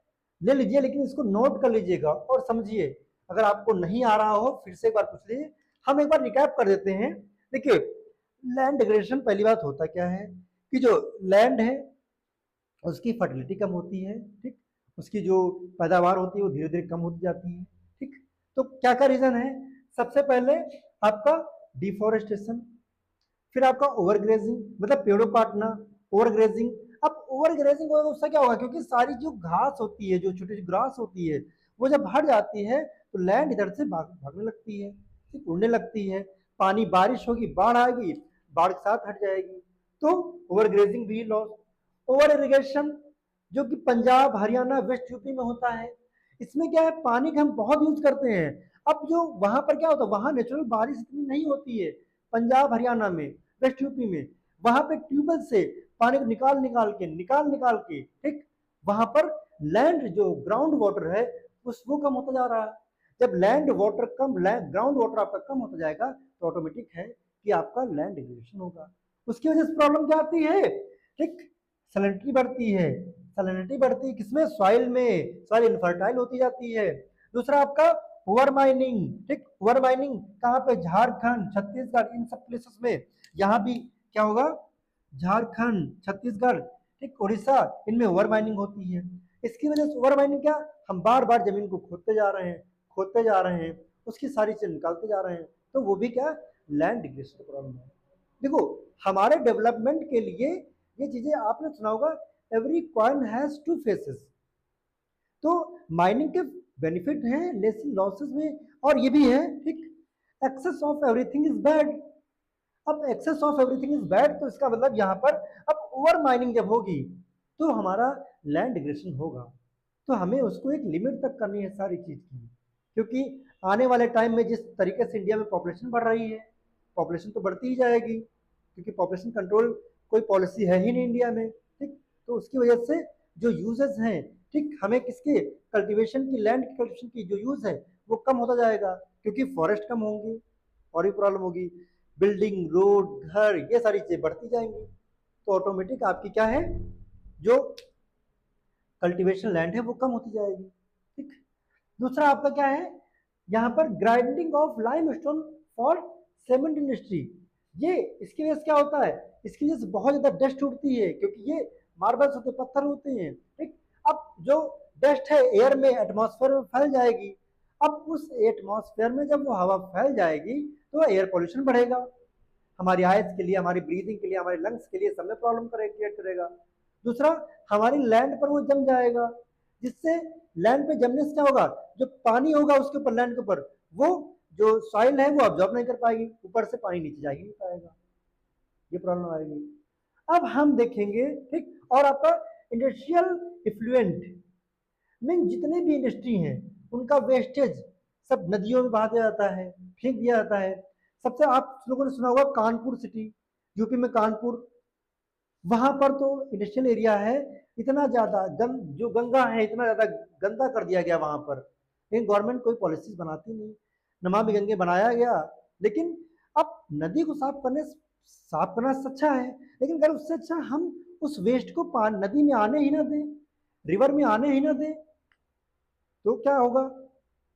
ले लीजिए, लेकिन इसको नोट कर लीजिएगा और समझिए। अगर आपको नहीं आ रहा हो फिर से एक बार पूछ लीजिए। हम एक बार रिकैप कर देते हैं। देखिए लैंड डिग्रेडेशन, पहली बात होता क्या है कि जो लैंड है उसकी फर्टिलिटी कम होती है, ठीक, उसकी जो पैदावार होती है वो धीरे धीरे कम होती जाती है। ठीक, तो क्या क्या रीजन है, सबसे पहले आपका डिफॉरेस्टेशन, फिर आपका ओवरग्रेजिंग, मतलब पेड़ों काटना, ओवरग्रेजिंग। अब ओवरग्रेजिंग होगा उससे क्या होगा, क्योंकि सारी जो घास होती है, जो छोटी ग्रास होती है, वो जब हट जाती है तो लैंड इधर से भागने लगती है, उड़ने लगती है। पानी, बारिश होगी, बाढ़ आएगी, बाढ़ के साथ हट जाएगी, तो ओवरग्रेजिंग भी लॉस। ओवर इरिगेशन, जो कि पंजाब, हरियाणा, वेस्ट यूपी में होता है, इसमें क्या है, पानी का हम बहुत यूज करते हैं। अब जो वहां पर क्या होता है, वहां नेचुरल बारिश इतनी नहीं होती है, पंजाब हरियाणा में, वेस्ट यूपी में, वहां पे ट्यूबवेल से पानी को निकाल निकाल के, ठीक, वहां पर लैंड जो ग्राउंड वाटर है उस वो कम होता जा रहा है। जब लैंड वाटर कम, ग्राउंड वाटर आपका कम होता जाएगा तो ऑटोमेटिक है कि आपका लैंड डिग्रेडेशन होगा। उसकी वजह से प्रॉब्लम क्या आती है, ठीक, सैलिनिटी बढ़ती है। सैलिनिटी बढ़ती है किसमें, सॉइल में, सॉइल इनफर्टाइल होती जाती है। दूसरा आपका ओवर माइनिंग, ठीक, ओवर माइनिंग कहाँ पे, झारखंड, छत्तीसगढ़, इन सब प्लेसेस में। यहाँ भी क्या होगा, झारखंड, छत्तीसगढ़, ठीक, उड़ीसा, इनमें ओवर माइनिंग होती है। इसकी वजह से ओवर माइनिंग क्या, हम बार बार जमीन को खोदते जा रहे हैं, खोदते जा रहे हैं, उसकी सारी चीज निकालते जा रहे हैं, तो वो भी क्या, लैंड डिग्रेडेशन प्रॉब्लम है। देखो, हमारे डेवलपमेंट के लिए ये चीजें आपने सुना होगा, every coin has two faces. तो माइनिंग के बेनिफिट हैं, लेकिन लॉसेस में और ये भी है, ठीक, excess of everything is bad. अब excess of everything is bad तो इसका मतलब यहाँ पर अब ओवर माइनिंग जब होगी तो हमारा लैंड डिग्रेडेशन होगा। तो हमें उसको एक लिमिट तक करनी है सारी चीज की, क्योंकि आने वाले टाइम में जिस तरीके से इंडिया में पॉपुलेशन बढ़ रही है, पॉपुलेशन तो बढ़ती ही जाएगी, क्योंकि पॉपुलेशन कंट्रोल कोई पॉलिसी है ही नहीं इंडिया में, ठीक। तो उसकी वजह से जो यूजेस हैं, ठीक, हमें किसके, कल्टीवेशन की, लैंड की कल्टीवेशन की जो यूज है वो कम होता जाएगा, क्योंकि फॉरेस्ट कम होंगे और भी प्रॉब्लम होगी, बिल्डिंग, रोड, घर, ये सारी चीजें बढ़ती जाएंगी। तो ऑटोमेटिक आपकी क्या है, जो कल्टीवेशन लैंड है वो कम होती जाएगी, ठीक। दूसरा आपका क्या है, यहाँ पर grinding of limestone for cement industry. ये इसकी वजह से क्या होता है, इसकी वजह से बहुत ज्यादा डस्ट उड़ती है, क्योंकि ये मार्बल्स होते, पत्थर होते हैं, ठीक। अब जो डस्ट है एयर में, एटमॉस्फेयर में फैल जाएगी। अब उस एटमॉस्फेयर में जब वो हवा फैल जाएगी तो एयर पोल्यूशन बढ़ेगा, हमारी आइज के लिए, हमारी ब्रीदिंग के लिए, हमारे लंग्स के लिए, सब में प्रॉब्लम क्रिएट करेगा। दूसरा, हमारी लैंड पर वो जम जाएगा, जिससे लैंड पे जमने से क्या होगा, जो पानी होगा उसके ऊपर, लैंड के ऊपर, वो जो सॉइल है वो अब्जॉर्ब नहीं कर पाएगी, ऊपर से पानी नीचे जा ही नहीं पाएगा, ये प्रॉब्लम आएगी। अब हम देखेंगे, ठीक, और आपका इंडस्ट्रियल इफ्लुएंट, मीन जितने भी इंडस्ट्री हैं उनका वेस्टेज सब नदियों में बहा दिया जाता है, फेंक दिया जाता है। सबसे आप लोगों ने सुना होगा कानपुर सिटी, यूपी में कानपुर, वहां पर तो इंडस्ट्रियल एरिया है, इतना ज्यादा जो गंगा है इतना ज्यादा गंदा कर दिया गया वहां पर, लेकिन गवर्नमेंट कोई पॉलिसीज बनाती नहीं। नमामि गंगे बनाया गया, लेकिन अब नदी को साफ करना अच्छा है, लेकिन अगर उससे अच्छा हम उस वेस्ट को नदी में आने ही ना दें, रिवर में आने ही ना दें, तो क्या होगा,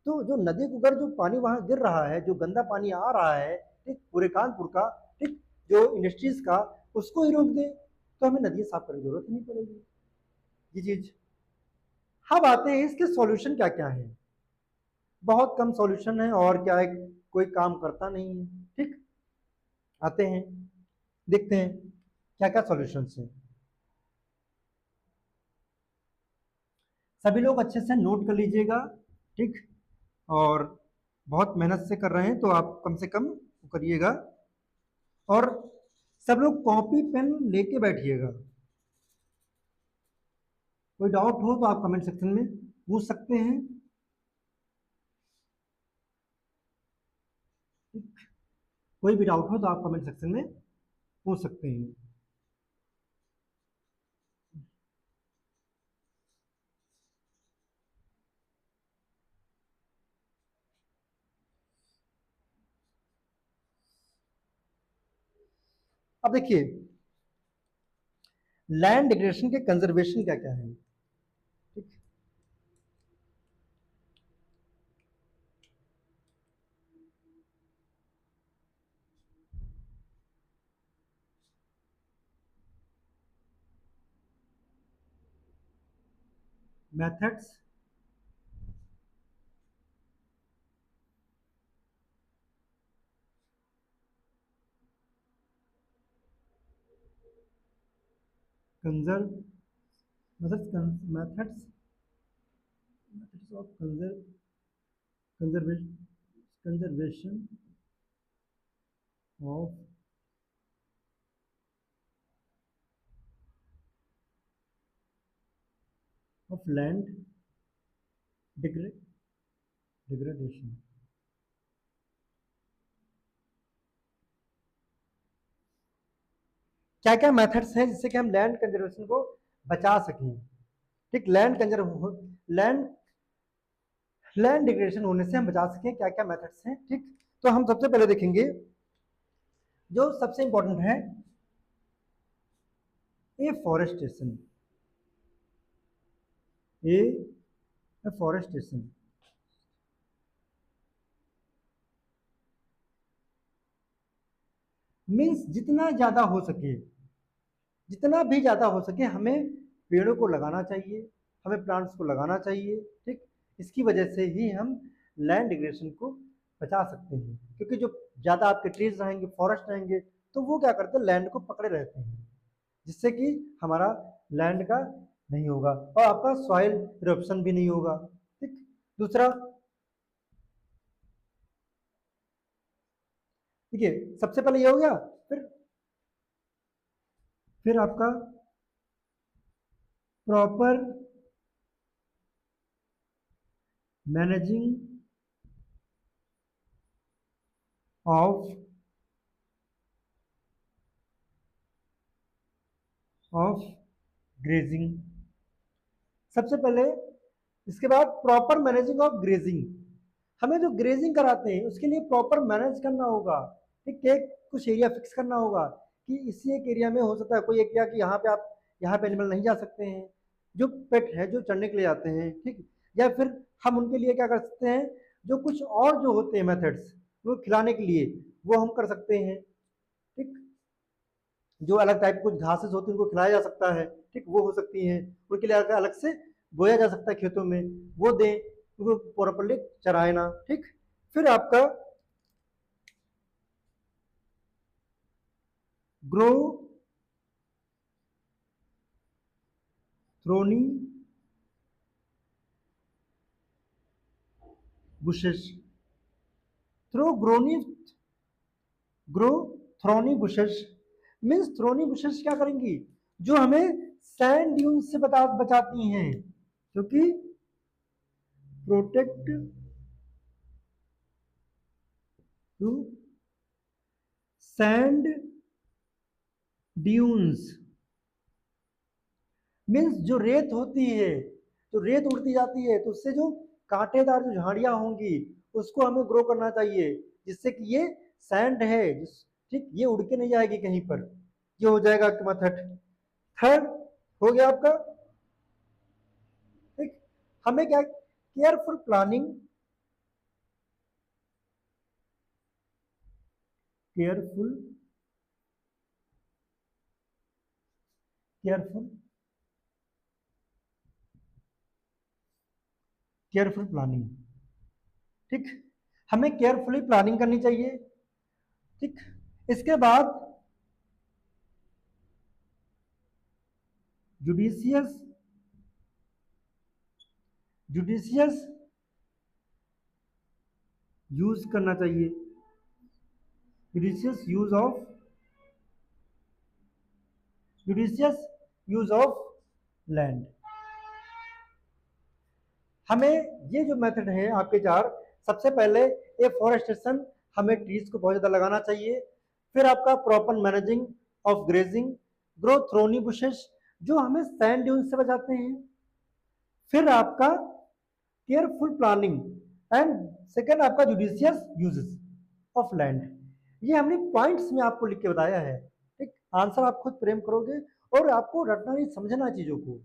तो जो नदी को अगर जो पानी वहां गिर रहा है, जो गंदा पानी आ रहा है, ठीक, पूरे कानपुर का, ठीक, जो इंडस्ट्रीज का, उसको ही रोक दे तो हमें नदी साफ करने की जरूरत नहीं पड़ेगी, ये चीज। अब आते हैं इसके सॉल्यूशन क्या क्या है। बहुत कम सॉल्यूशन है, और क्या है, कोई काम करता नहीं है, ठीक। आते हैं, देखते हैं क्या क्या सॉल्यूशन है। सभी लोग अच्छे से नोट कर लीजिएगा, ठीक, और बहुत मेहनत से कर रहे हैं तो आप कम से कम करिएगा, और सब लोग कॉपी पेन लेके बैठिएगा। कोई डाउट हो तो आप कमेंट सेक्शन में पूछ सकते हैं, ठीक? कोई भी डाउट हो तो आप कमेंट सेक्शन में पूछ सकते हैं। अब देखिए, लैंड डिग्रेडेशन के कंजर्वेशन क्या क्या है, ठीक। Methods, conserve, methods of conservation of land degradation. क्या क्या मेथड्स हैं जिससे कि हम लैंड कंजर्वेशन को बचा सकें, ठीक। लैंड लैंड डिग्रेडेशन होने से हम बचा सकें, क्या क्या मेथड्स हैं। ठीक, तो हम सबसे पहले देखेंगे जो सबसे इंपॉर्टेंट है एफॉरेस्टेशन। एफॉरेस्टेशन मीन्स जितना ज्यादा हो सके, जितना भी ज्यादा हो सके हमें पेड़ों को लगाना चाहिए, हमें प्लांट्स को लगाना चाहिए। ठीक, इसकी वजह से ही हम लैंड डिग्रेडेशन को बचा सकते हैं, क्योंकि जो ज्यादा आपके ट्रीज रहेंगे, फॉरेस्ट रहेंगे, तो वो क्या करते हैं, लैंड को पकड़े रहते हैं, जिससे कि हमारा लैंड का नहीं होगा और आपका सॉइल इरोप्शन भी नहीं होगा। ठीक, दूसरा देखिए, सबसे पहले ये हो गया। फिर आपका प्रॉपर मैनेजिंग ऑफ ग्रेजिंग। सबसे पहले इसके बाद प्रॉपर मैनेजिंग ऑफ ग्रेजिंग, हमें जो ग्रेजिंग कराते हैं उसके लिए प्रॉपर मैनेज करना होगा। ठीक है, कुछ एरिया फिक्स करना होगा कि इसी एक एरिया में हो सकता है कोई एरिया कि यहाँ पे आप, यहाँ पे एनिमल नहीं जा सकते हैं जो पेट है, जो चढ़ने के लिए आते हैं। ठीक, या फिर हम उनके लिए क्या कर सकते हैं, जो कुछ और जो होते हैं मेथड्स वो खिलाने के लिए, वो हम कर सकते हैं। ठीक, जो अलग टाइप कुछ घासेस होती है उनको खिलाया जा सकता है। ठीक, वो हो सकती हैं, उनके लिए अलग से बोया जा सकता है खेतों में, वो दें, उनको प्रॉपरली चराना। ठीक, फिर आपका grow thorny bushes, grow thorny bushes means thorny bushes क्या करेंगी, जो हमें सैंड ड्यून से बचाती हैं, क्योंकि protect to sand dunes means जो रेत होती है, जो रेत उड़ती जाती है, तो उससे जो कांटेदार जो झाड़ियां होंगी उसको हमें ग्रो करना चाहिए, जिससे कि ये सैंड है, ठीक, ये उड़ के नहीं जाएगी कहीं पर। ये हो जाएगा आपका मेथड। थर्ड हो गया आपका, ठीक, हमें क्या, careful planning, careful careful careful planning. ठीक, हमें केयरफुली प्लानिंग करनी चाहिए। ठीक, इसके बाद जुडिशियस जुडिशियस यूज करना चाहिए, judicious use of judicious use of land. हमें ये जो मेथड है आपके चार, सबसे पहले एफॉरेस्टेशन, हमें ट्रीज को बहुत ज्यादा लगाना चाहिए। फिर आपका proper managing of grazing, grow thorny bushes जो हमें सैंड ड्यून से बचाते हैं। फिर आपका केयरफुल प्लानिंग एंड सेकेंड आपका जुडिशियस यूजेस ऑफ लैंड। ये हमने पॉइंट्स में आपको लिख के बताया है। ठीक, आंसर आप खुद प्रेम करोगे और आपको रटना नहीं, समझना चीजों को।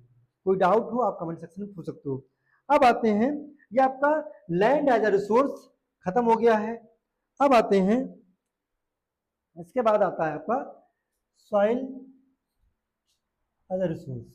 कोई डाउट हो आप कमेंट सेक्शन में पूछ सकते हो। अब आते हैं, ये आपका लैंड एज अ रिसोर्स खत्म हो गया है। अब आते हैं, इसके बाद आता है आपका सॉइल एज अ रिसोर्स।